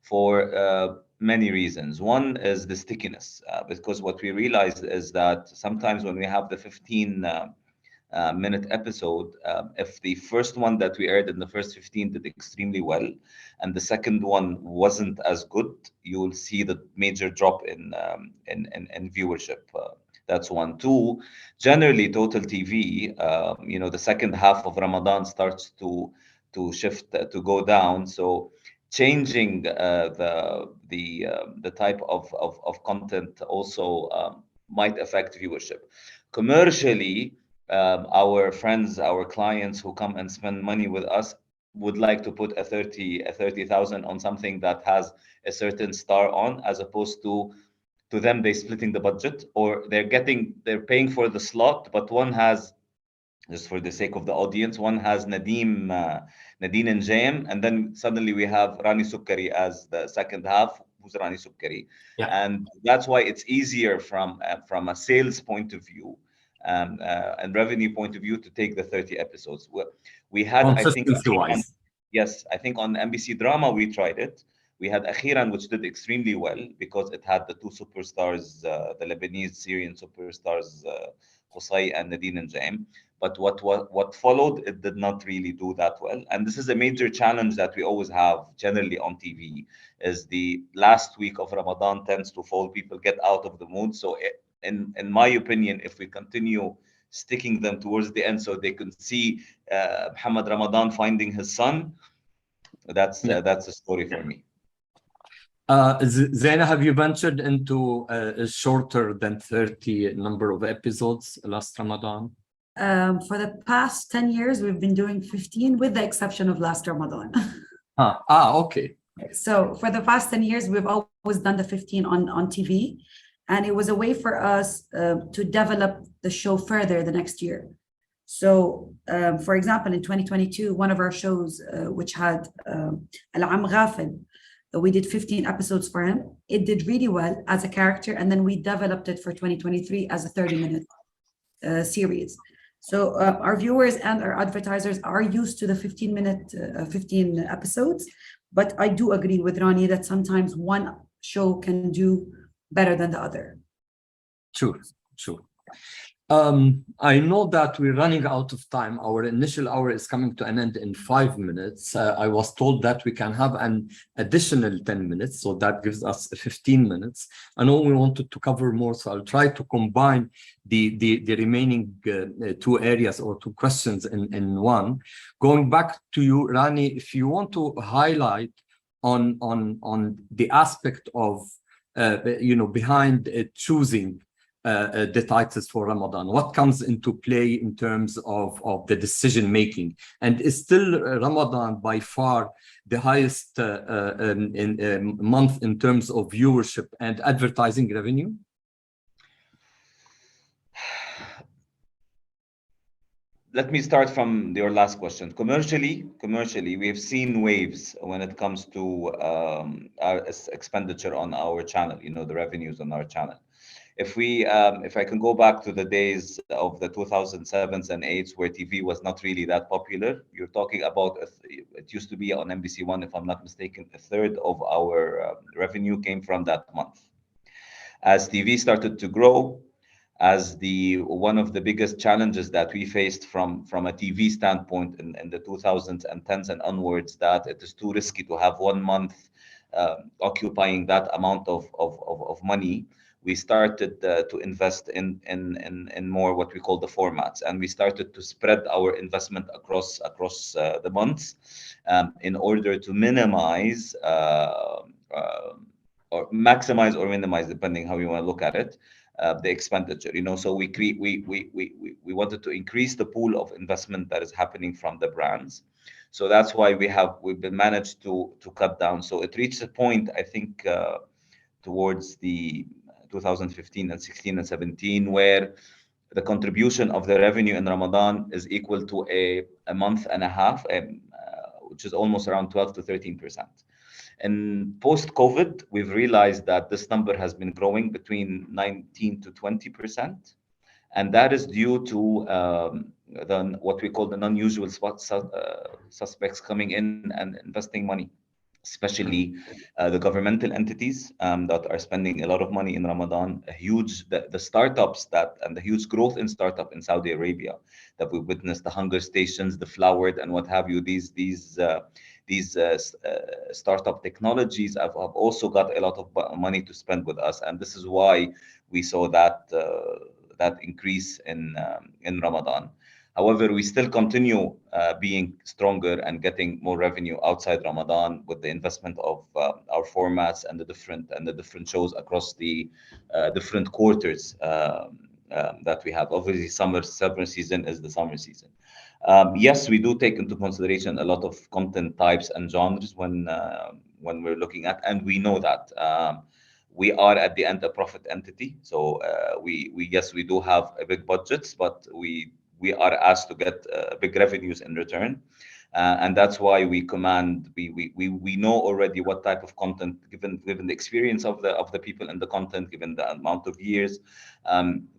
for many reasons. One is the stickiness, because what we realized is that sometimes when we have the 15-minute episode, if the first one that we aired in the first 15 did extremely well, and the second one wasn't as good, you will see the major drop in viewership. That's one. Two, generally total TV, you know, the second half of Ramadan starts to shift, to go down. So changing the type of content also might affect viewership. Commercially, our friends, our clients who come and spend money with us would like to put a 30,000 on something that has a certain star on, as opposed to them they splitting the budget, or they're paying for the slot, but one has, just for the sake of the audience, one has Nadine and James, and then suddenly we have Rani Sukkari as the second half, who's Rani Sukkari. And that's why it's easier from a sales point of view and revenue point of view to take the 30 episodes. We had, I think on NBC Drama we tried it, We had Akhiran, which did extremely well because it had the two superstars, the Lebanese Syrian superstars, Qusay and Nadine and Jaim. But what followed, it did not really do that well. And this is a major challenge that we always have generally on TV, is the last week of Ramadan tends to fall. People get out of the mood. So in my opinion, if we continue sticking them towards the end so they can see Muhammad Ramadan finding his son, that's a story for me. Zaina, have you ventured into a shorter than 30 number of episodes last Ramadan? For the past 10 years, we've been doing 15 with the exception of last Ramadan. Okay. So for the past 10 years, we've always done the 15 on TV. And it was a way for us to develop the show further the next year. So, for example, in 2022, one of our shows, which had Al-Am Ghafil, we did 15 episodes for him. It did really well as a character. And then we developed it for 2023 as a 30-minute series. So our viewers and our advertisers are used to the 15 episodes. But I do agree with Rani that sometimes one show can do better than the other. True. I know that we're running out of time. Our initial hour is coming to an end in 5 minutes. I was told that we can have an additional 10 minutes, so that gives us 15 minutes. I know we wanted to cover more, so I'll try to combine the remaining 2 areas or 2 questions in one. Going back to you, Rani, if you want to highlight on the aspect of behind choosing the titles for Ramadan, what comes into play in terms of the decision making, and is still Ramadan by far the highest month in terms of viewership and advertising revenue? Let me start from your last question. Commercially, we have seen waves when it comes to our expenditure on our channel, the revenues on our channel. If I can go back to the days of the 2007s and 8s where TV was not really that popular, you're talking about, it used to be on NBC One, if I'm not mistaken, a third of our revenue came from that month. As TV started to grow, as one of the biggest challenges that we faced from a TV standpoint in the 2000s and 10s and onwards, that it is too risky to have 1 month occupying that amount of money. We started to invest in more what we call the formats, and we started to spread our investment across the months in order to minimize or maximize or minimize, depending how you want to look at it, the expenditure. So we wanted to increase the pool of investment that is happening from the brands. So that's why we've been managed to cut down. So it reached a point, I think, towards the 2015 and 16 and 17, where the contribution of the revenue in Ramadan is equal to a month and a half, which is almost around 12 to 13%. And post-COVID, we've realized that this number has been growing between 19 to 20%. And that is due to what we call the non-usual suspects coming in and investing money, especially the governmental entities that are spending a lot of money in Ramadan. The startups and the huge growth in startup in Saudi Arabia that we witnessed, the hunger stations, the Flowered, and what have you. These startup technologies have also got a lot of money to spend with us, and this is why we saw that increase in Ramadan. However, we still continue being stronger and getting more revenue outside Ramadan with the investment of our formats and the different shows across the different quarters that we have. Obviously, summer season is the summer season. Yes, we do take into consideration a lot of content types and genres when we're looking at, and we know that we are at the end a profit entity. So we do have a big budgets, but we are asked to get big revenues in return, and that's why we command. We know already what type of content, given the experience of the people in the content, given the amount of years.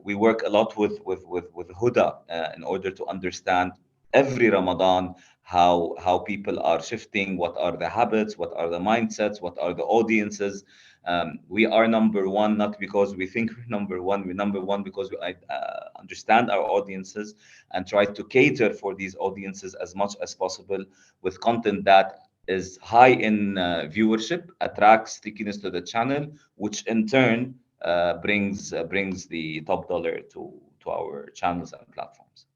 We work a lot with Huda in order to understand every Ramadan how people are shifting, what are the habits, what are the mindsets, what are the audiences. We are number one, not because we think we're number one. We're number one because we understand our audiences and try to cater for these audiences as much as possible with content that is high in viewership, attracts stickiness to the channel, which in turn brings the top dollar to our channels and platforms.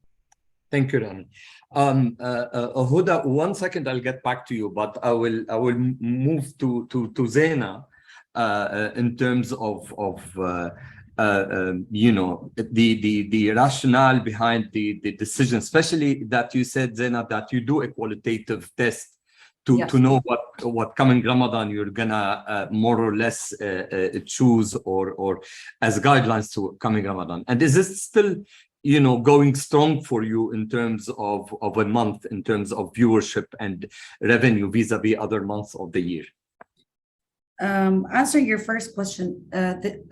Thank you, Rani. Huda, 1 second, I'll get back to you, but I will move to Zaina in terms of you know, the rationale behind the decision, especially that you said, Zaina, that you do a qualitative test to know what coming Ramadan you're gonna more or less choose or as guidelines to coming Ramadan. And is this still, you know, going strong for you in terms of a month, in terms of viewership and revenue vis-a-vis other months of the year? Answering your first question,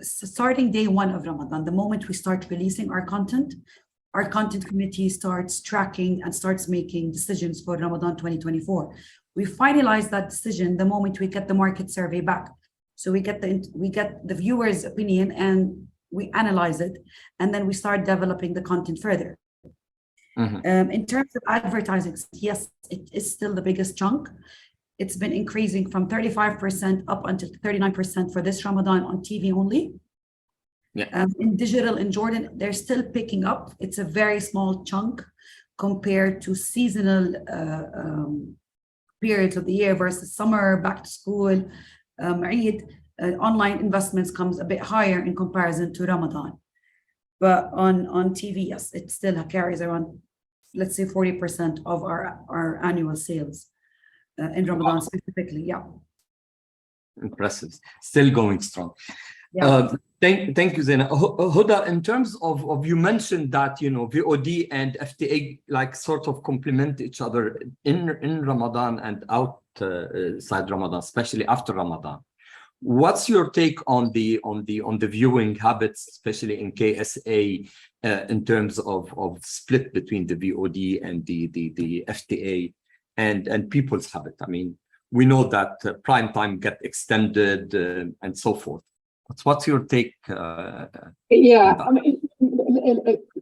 starting day one of Ramadan, the moment we start releasing our content committee starts tracking and starts making decisions for Ramadan 2024. We finalize that decision the moment we get the market survey back. So we get the viewers' opinion and we analyze it, and then we start developing the content further. In terms of advertising, yes, it is still the biggest chunk. It's been increasing from 35% up until 39% for this Ramadan on TV only. In digital in Jordan, they're still picking up. It's a very small chunk compared to seasonal periods of the year versus summer, back to school, Eid. Online investments comes a bit higher in comparison to Ramadan. But on TV, yes, it still carries around, let's say, 40% of our annual sales in Ramadan specifically. Yeah. Impressive. Still going strong. Yeah. Thank you, Zaina. Huda, in terms of you mentioned that, you know, VOD and FTA like sort of complement each other in Ramadan and outside Ramadan, especially after Ramadan. What's your take on the viewing habits, especially in KSA, in terms of split between the VOD and the FTA and people's habit? I mean, we know that prime time get extended and so forth. What's your take? Yeah, I mean,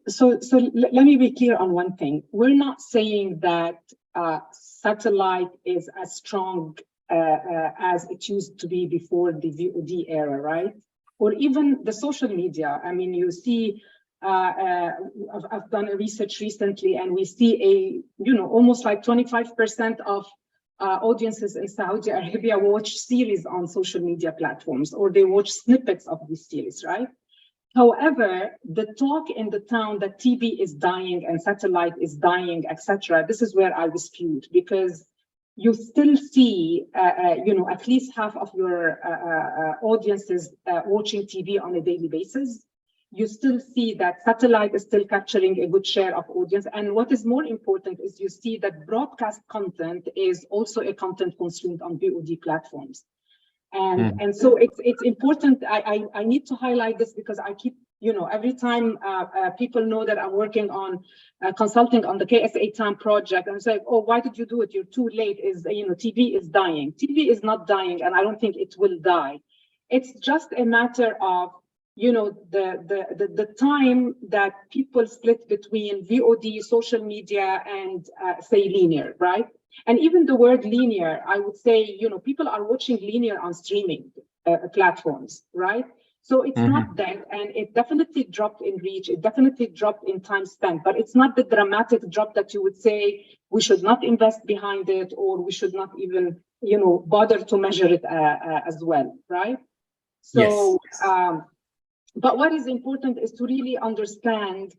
so let me be clear on one thing. We're not saying that satellite is as strong as it used to be before the VOD era, right? Or even the social media. I mean, you see, I've done a research recently, and we see almost like 25% of audiences in Saudi Arabia watch series on social media platforms, or they watch snippets of these series, right? However, the talk in the town that TV is dying and satellite is dying, etc., this is where I dispute, because you still see, at least half of your audiences watching TV on a daily basis. You still see that satellite is still capturing a good share of audience. And what is more important is you see that broadcast content is also a content consumed on VOD platforms. And so it's important. I need to highlight this because I keep, every time people know that I'm working on consulting on the KSA Time project, and say, oh, why did you do it? You're too late. TV is dying. TV is not dying, and I don't think it will die. It's just a matter of, the time that people split between VOD, social media, and say linear, right? And even the word linear, I would say, people are watching linear on streaming platforms, right? So it's not dead, and it definitely dropped in reach. It definitely dropped in time spent, but it's not the dramatic drop that you would say we should not invest behind it, or we should not even, bother to measure it as well, right? So, yes. But what is important is to really understand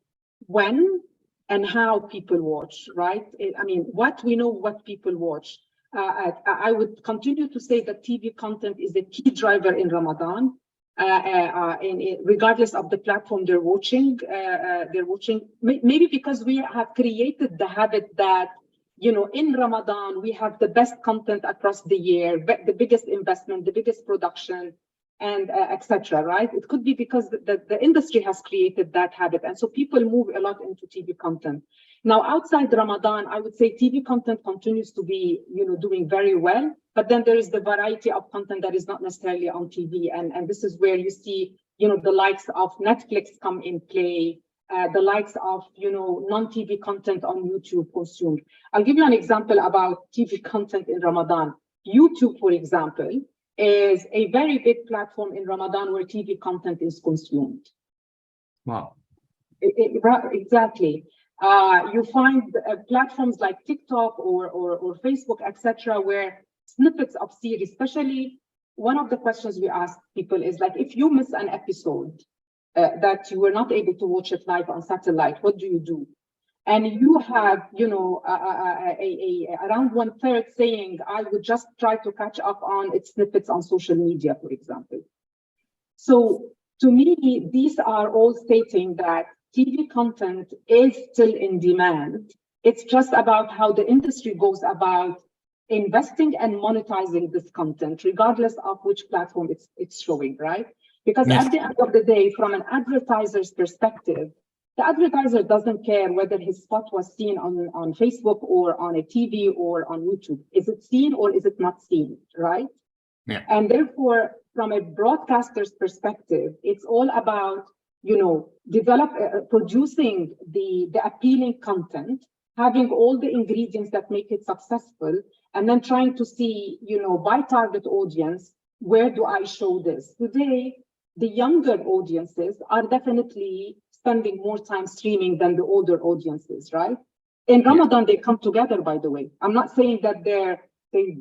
when and how people watch, right? I mean, what we know what people watch. I would continue to say that TV content is a key driver in Ramadan. Regardless of the platform they're watching, maybe because we have created the habit that, in Ramadan, we have the best content across the year, the biggest investment, the biggest production. and etc. Right? It could be because the industry has created that habit, and so people move a lot into TV content. Now, outside Ramadan, I would say TV content continues to be, doing very well, but then there is the variety of content that is not necessarily on TV, and this is where you see, the likes of Netflix come in play, the likes of, non-TV content on YouTube consumed. I'll give you an example about TV content in Ramadan. YouTube, for example, is a very big platform in Ramadan where TV content is consumed. Wow. Exactly. You find platforms like TikTok or Facebook, etc., where snippets of series, especially one of the questions we ask people is like, if you miss an episode that you were not able to watch it live on satellite, what do you do? And you have, around 1/3 saying, I would just try to catch up on its snippets on social media, for example. So to me, these are all stating that TV content is still in demand. It's just about how the industry goes about investing and monetizing this content, regardless of which platform it's showing, right? Because at the end of the day, from an advertiser's perspective, the advertiser doesn't care whether his spot was seen on Facebook or on a TV or on YouTube. Is it seen or is it not seen, right? Yeah. And therefore, from a broadcaster's perspective, it's all about, producing the appealing content, having all the ingredients that make it successful, and then trying to see, by target audience, where do I show this? Today, the younger audiences are definitely spending more time streaming than the older audiences, right? In Ramadan, they come together, by the way. I'm not saying that they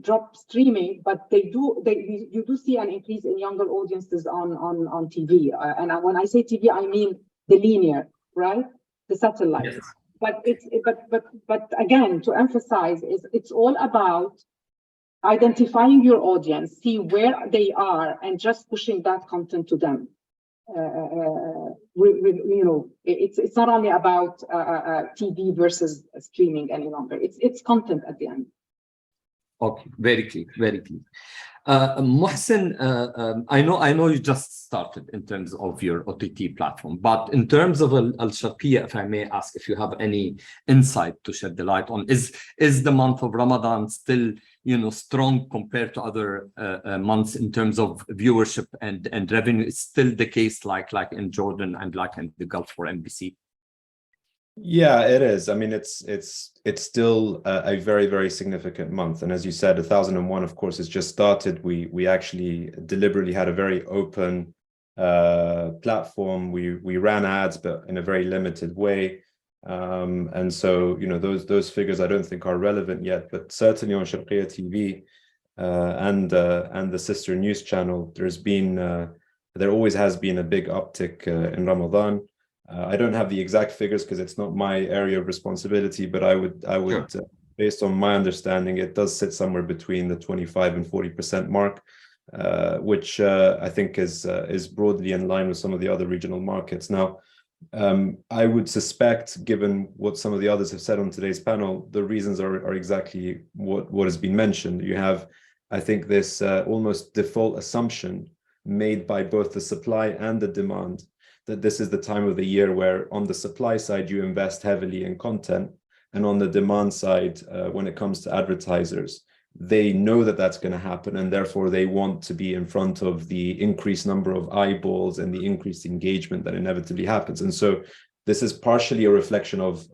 drop streaming, but you do see an increase in younger audiences on TV. And when I say TV, I mean the linear, right? The satellite. Yes. But again, to emphasize, it's all about identifying your audience, see where they are, and just pushing that content to them. It's not only about TV versus streaming any longer. It's content at the end. Okay, very clear, very clear. Mohsen, I know you just started in terms of your OTT platform, but in terms of Al Sharqiyya, if I may ask, if you have any insight to shed the light on, is the month of Ramadan still, strong compared to other months in terms of viewership and revenue? It's still the case like in Jordan and like in the Gulf for NBC? Yeah, it is. I mean, it's still a very, very significant month. And as you said, 1001, of course, has just started. We actually deliberately had a very open platform. We ran ads, but in a very limited way. And so, those figures I don't think are relevant yet, but certainly on Sharqiyya TV and the sister news channel, there always has been a big uptick in Ramadan. I don't have the exact figures because it's not my area of responsibility, but I would, sure. Based on my understanding, it does sit somewhere between the 25 and 40% mark, which I think is broadly in line with some of the other regional markets. Now, I would suspect, given what some of the others have said on today's panel, the reasons are exactly what has been mentioned. You have, I think, this almost default assumption made by both the supply and the demand that this is the time of the year where on the supply side, you invest heavily in content, and on the demand side, when it comes to advertisers, they know that that's going to happen, and therefore they want to be in front of the increased number of eyeballs and the increased engagement that inevitably happens. And so this is partially a reflection of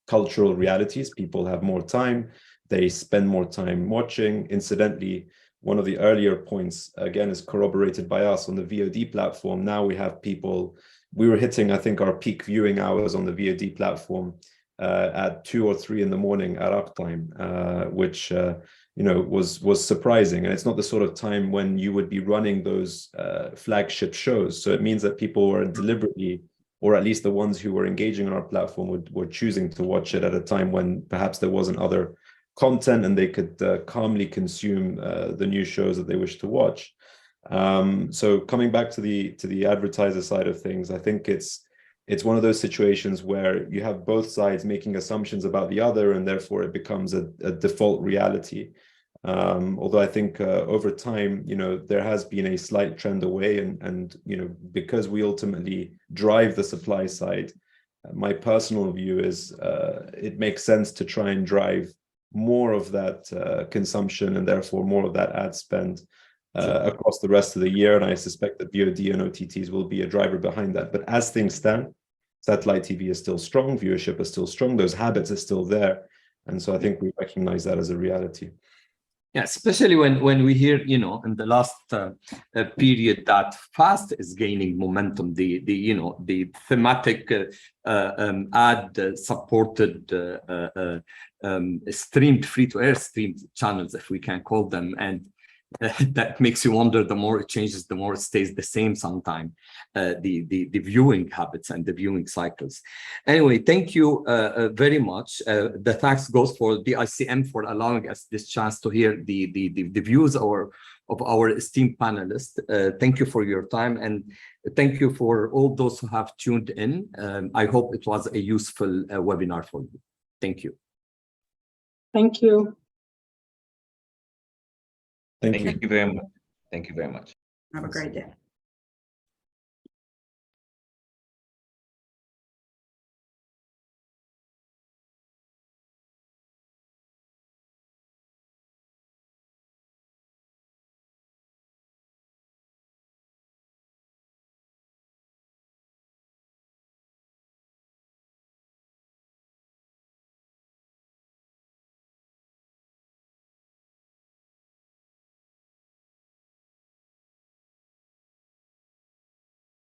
cultural realities. People have more time, they spend more time watching. Incidentally, one of the earlier points, again, is corroborated by us on the VOD platform. Now we have people, we were hitting, I think, our peak viewing hours on the VOD platform at 2 or 3 in the morning Iraq time, which was surprising. And it's not the sort of time when you would be running those flagship shows. So it means that people were deliberately, or at least the ones who were engaging on our platform were choosing to watch it at a time when perhaps there wasn't other content and they could calmly consume the new shows that they wish to watch. So coming back to the advertiser side of things, I think it's one of those situations where you have both sides making assumptions about the other, and therefore it becomes a default reality. Although I think over time, there has been a slight trend away, and because we ultimately drive the supply side, my personal view is it makes sense to try and drive more of that consumption and therefore more of that ad spend across the rest of the year. And I suspect that VOD and OTTs will be a driver behind that. But as things stand, satellite TV is still strong, viewership is still strong, those habits are still there. And so I think we recognize that as a reality. Yeah, especially when we hear, in the last period that FAST is gaining momentum, the thematic ad supported streamed free-to-air streamed channels, if we can call them, and that makes you wonder, the more it changes, the more it stays the same sometime, the viewing habits and the viewing cycles. Anyway, thank you very much. The thanks goes for DICM for allowing us this chance to hear the views of our esteemed panelists. Thank you for your time, and thank you for all those who have tuned in. I hope it was a useful webinar for you. Thank you. Thank you. Thank you very much. Thank you very much. Have a great day.